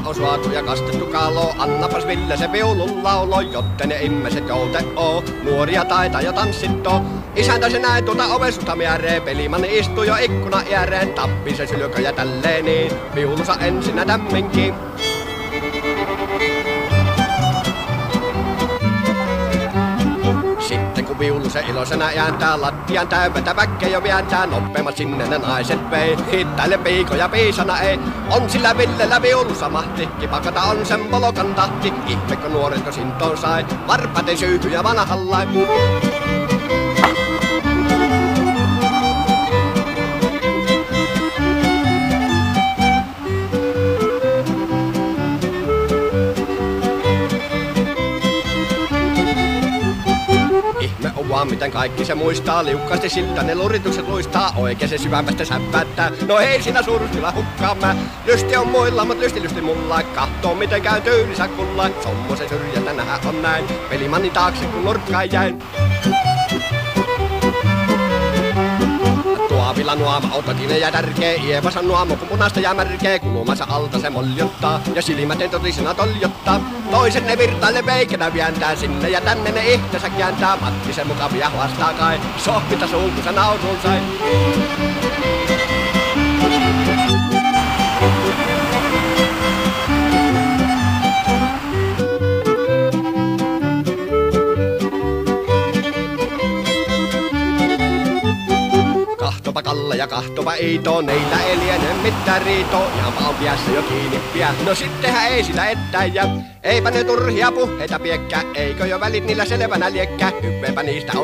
on suotu ja kastettu kalo. Annapas Ville se viulun laulo, jotten ne ihmiset joute oo. Nuoria taitaa jo tanssitto. Isäntä se näin tuota ovesusta miereen. Pelimanni istuu jo ikkuna ääreen. Tappi se sylkö ja tälleen niin. Viulunsa ensinnä tämminkin. Sitten kun viulu se iloisena ääntää, lattian täypetä väkkeä jo vääntää, nopeammat sinne ne naiset vei. Hittäille piikoja piisana ei, on sillä Villellä viulussa mahti. Kipakata on sen polokan tahti, ihmekö nuoretko sintoon sai, varpaten syyhyjä vanhallain. Vaan miten kaikki se muistaa, liukkaasti siltä ne luritukset luistaa, oikein se syvämmästä säppättää. No hei sinä suurustila hukkaan mä, lysti on muilla, mut lysti mulla. Kahtoo miten käy tyylisä kulla, sommosen syrjätä nähä on näin. Pelimannin taakse kun nurkkaan jäin. Tuovilla nuoma autotinen ja tärkee, Ievasan nuoma kun punaista ja märkee, kulumassa alta se moljottaa ja silmäten totisena toljottaa. Toiset ne virtaille veikenä vientää, sinne ja tänne ne ihtensä kääntää. Matti se mukavia haastaa kai, sohvita suun kun se nausun sai. Kahtopa Kalle ja kahtopa Iito, neillä ei liene mitään riitoo. Ihan on piässä jo kiinni piä, no sittenhän ei sitä ettäjä. Eipä ne turhia puheita piekkää, eikö jo välit niillä selvänä liekkää. Hyveepä niistä on